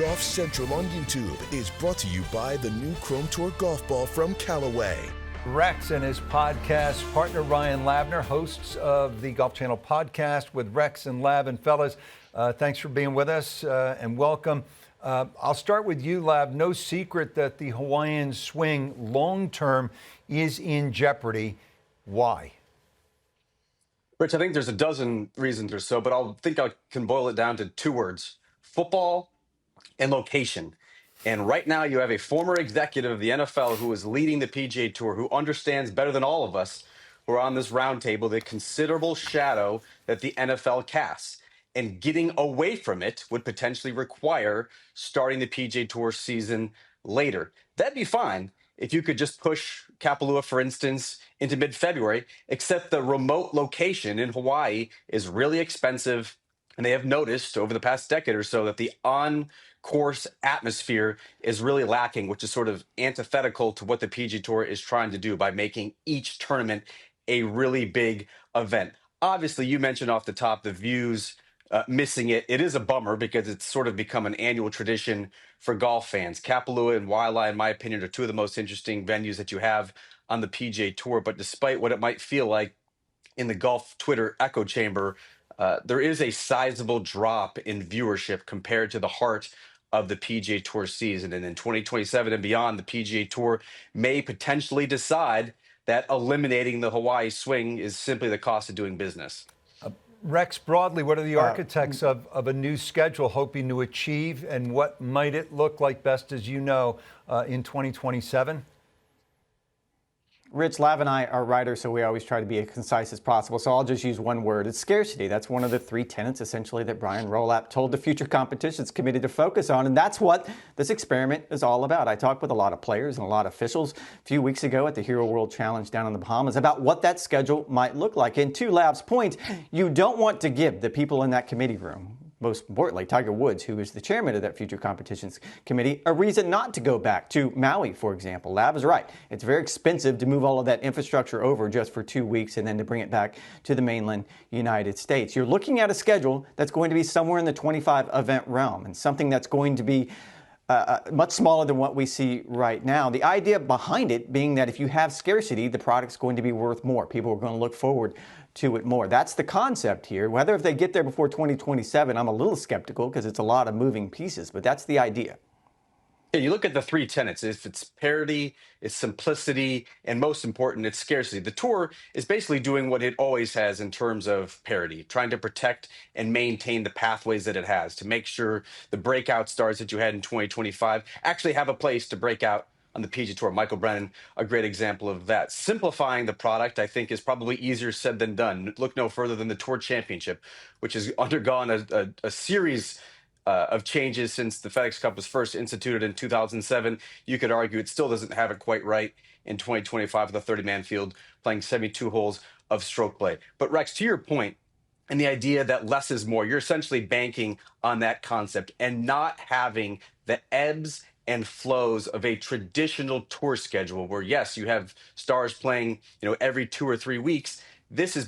Golf Central on YouTube is brought to you by the new Chrome Tour golf ball from Callaway. Rex and his podcast partner Ryan Lavner, hosts of the Golf Channel podcast with Rex and Lav. And fellas, thanks for being with us and welcome. I'll start with you, Lav. No secret that the Hawaiian swing long-term is in jeopardy. Why? Rich, I think there's a dozen reasons or so, but I can boil it down to two words: football and location. And right now you have a former executive of the NFL who is leading the PGA Tour, who understands better than all of us who are on this roundtable the considerable shadow that the NFL casts. And getting away from it would potentially require starting the PGA Tour season later. That'd be fine if you could just push Kapalua, for instance, into mid-February, except the remote location in Hawaii is really expensive. And they have noticed over the past decade or so that the on-course atmosphere is really lacking, which is sort of antithetical to what the PGA Tour is trying to do by making each tournament a really big event. Obviously, you mentioned off the top the views missing it. It is a bummer because it's sort of become an annual tradition for golf fans. Kapalua and Waialae, in my opinion, are two of the most interesting venues that you have on the PGA Tour. But despite what it might feel like in the golf Twitter echo chamber, there is a sizable drop in viewership compared to the heart of the PGA Tour season. And in 2027 and beyond, the PGA Tour may potentially decide that eliminating the Hawaii swing is simply the cost of doing business. Rex, broadly, what are the architects of a new schedule hoping to achieve, and what might it look like, best as you know, in 2027? Rich, Lav and I are writers, so we always try to be as concise as possible. So I'll just use one word. It's scarcity. That's one of the three tenets, essentially, that Brian Rolapp told the Future Competitions Committee to focus on. And that's what this experiment is all about. I talked with a lot of players and a lot of officials a few weeks ago at the Hero World Challenge down in the Bahamas about what that schedule might look like. And to Lav's point, you don't want to give the people in that committee room, most importantly, Tiger Woods, who is the chairman of that Future Competitions Committee, a reason not to go back to Maui, for example. Lav is right. It's very expensive to move all of that infrastructure over just for 2 weeks and then to bring it back to the mainland United States. You're looking at a schedule that's going to be somewhere in the 25 event realm and something that's going to be much smaller than what we see right now. The idea behind it being that if you have scarcity, the product's going to be worth more. People are going to look forward to it more. That's the concept here. Whether if they get there before 2027, I'm a little skeptical because it's a lot of moving pieces, but that's the idea. Yeah, you look at the three tenets. If it's parity, it's simplicity, and most important, it's scarcity. The tour is basically doing what it always has in terms of parity, trying to protect and maintain the pathways that it has to make sure the breakout stars that you had in 2025 actually have a place to break out on the PGA Tour. Michael Brennan, a great example of that. Simplifying the product, I think, is probably easier said than done. Look no further than the Tour Championship, which has undergone a series of changes since the FedEx Cup was first instituted in 2007. You could argue it still doesn't have it quite right in 2025 with a 30-man field playing 72 holes of stroke play. But Rex, to your point, and the idea that less is more, you're essentially banking on that concept and not having the ebbs and flows of a traditional tour schedule where, yes, you have stars playing, every 2 or 3 weeks. This is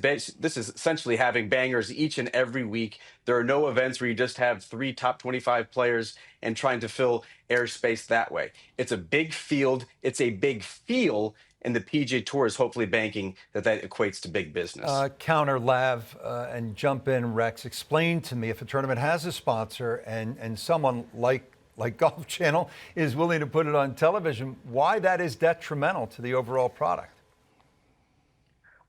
essentially having bangers each and every week. There are no events where you just have 3 top 25 players and trying to fill airspace that way. It's a big field. It's a big feel. And the PGA Tour is hopefully banking that equates to big business. Counter Lav and jump in, Rex. Explain to me, if a tournament has a sponsor and someone like Golf Channel is willing to put it on television, why that is detrimental to the overall product?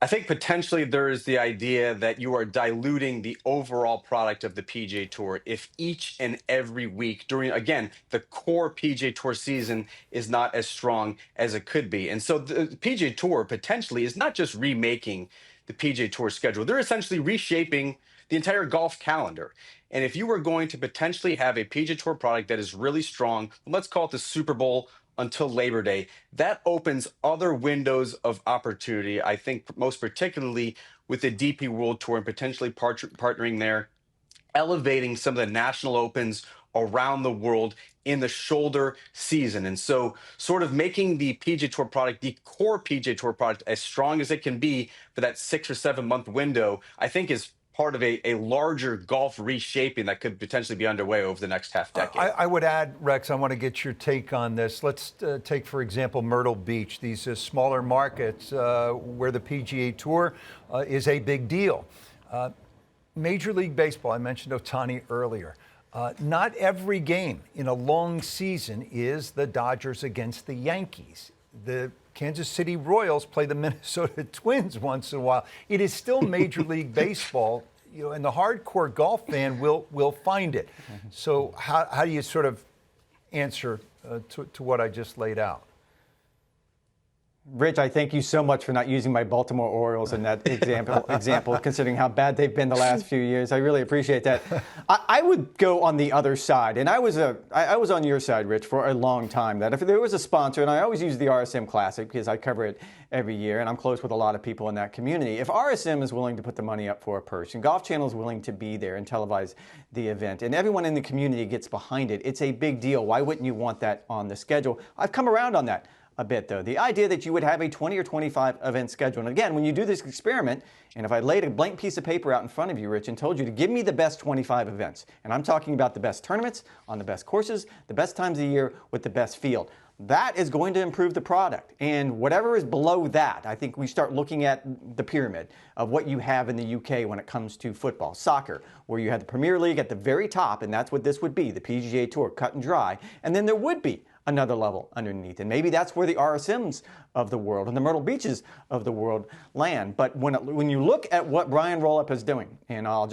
I think potentially there is the idea that you are diluting the overall product of the PGA Tour if each and every week during, again, the core PGA Tour season is not as strong as it could be. And so the PGA Tour potentially is not just remaking the PGA Tour schedule. They're essentially reshaping the entire golf calendar. And if you were going to potentially have a PGA Tour product that is really strong, let's call it the Super Bowl until Labor Day, that opens other windows of opportunity, I think most particularly with the DP World Tour and potentially partnering there, elevating some of the national opens around the world in the shoulder season. And so sort of making the PGA Tour product, the core PGA Tour product, as strong as it can be for that 6 or 7 month window, I think is part of a larger golf reshaping that could potentially be underway over the next half decade. I would add, Rex, I want to get your take on this. Let's take, for example, Myrtle Beach, these smaller markets where the PGA Tour is a big deal. Major League Baseball, I mentioned Ohtani earlier. Not every game in a long season is the Dodgers against the Yankees. The Kansas City Royals play the Minnesota Twins once in a while. It is still Major League Baseball, and the hardcore golf fan will find it. So how do you sort of answer to what I just laid out? Rich, I thank you so much for not using my Baltimore Orioles in that example, considering how bad they've been the last few years. I really appreciate that. I would go on the other side, and I was on your side, Rich, for a long time. That if there was a sponsor, and I always use the RSM Classic because I cover it every year, and I'm close with a lot of people in that community. If RSM is willing to put the money up for a purse, and Golf Channel is willing to be there and televise the event, and everyone in the community gets behind it, it's a big deal. Why wouldn't you want that on the schedule? I've come around on that a bit, though. The idea that you would have a 20 or 25 event schedule. And again, when you do this experiment, and if I laid a blank piece of paper out in front of you, Rich, and told you to give me the best 25 events, and I'm talking about the best tournaments on the best courses, the best times of the year with the best field, that is going to improve the product. And whatever is below that, I think we start looking at the pyramid of what you have in the UK when it comes to football, soccer, where you have the Premier League at the very top, and that's what this would be, the PGA Tour, cut and dry. And then there would be another level underneath. And maybe that's where the RSMs of the world and the Myrtle Beaches of the world land. But when you look at what Brian Roloff is doing, and I'll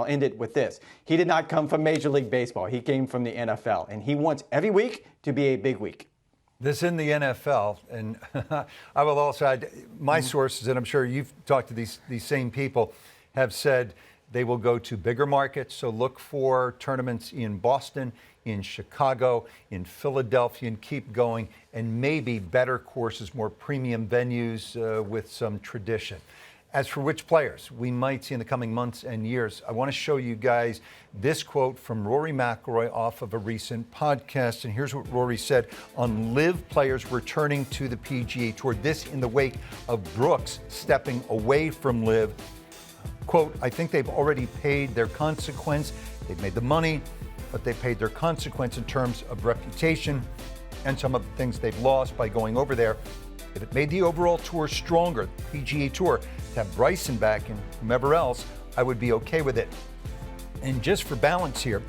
end it with this. He did not come from Major League Baseball. He came from the NFL. And he wants every week to be a big week. This in the NFL, and I will also add, my sources, and I'm sure you've talked to these same people, have said they will go to bigger markets. So look for tournaments in Boston, in Chicago, in Philadelphia, and keep going, and maybe better courses, more premium venues with some tradition. As for which players we might see in the coming months and years, I want to show you guys this quote from Rory McIlroy off of a recent podcast. And here's what Rory said on LIV players returning to the PGA Tour. This in the wake of Brooks stepping away from LIV. Quote, I think they've already paid their consequence. They've made the money, but they paid their consequence in terms of reputation and some of the things they've lost by going over there. If it made the overall tour stronger, the PGA Tour, to have Bryson back and whomever else, I would be okay with it. And just for balance here,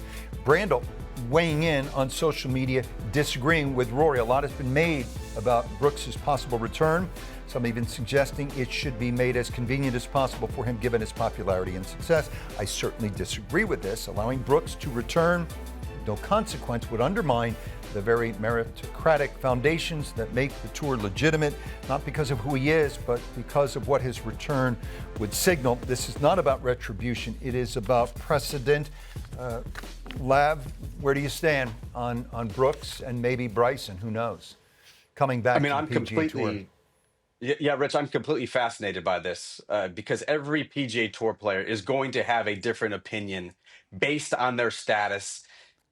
Brandel weighing in on social media, disagreeing with Rory. A lot has been made about Brooks' possible return. Some even suggesting it should be made as convenient as possible for him given his popularity and success. I certainly disagree with this. Allowing Brooks to return, no consequence, would undermine the very meritocratic foundations that make the tour legitimate, not because of who he is, but because of what his return would signal. This is not about retribution. It is about precedent. Lav, where do you stand on Brooks and maybe Bryson? Who knows? Coming back to the PGA Tour. Yeah, Rich, I'm completely fascinated by this because every PGA Tour player is going to have a different opinion based on their status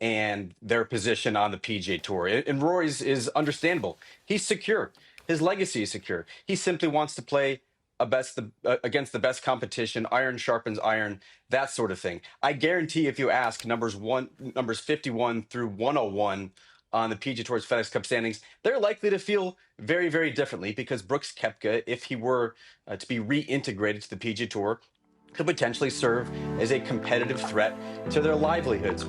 and their position on the PGA Tour. And Rory's is understandable. He's secure. His legacy is secure. He simply wants to play against the best competition, iron sharpens iron, that sort of thing. I guarantee if you ask numbers 51 through 101 on the PGA Tour's FedEx Cup standings, they're likely to feel very, very differently because Brooks Koepka, if he were to be reintegrated to the PGA Tour, could potentially serve as a competitive threat to their livelihoods.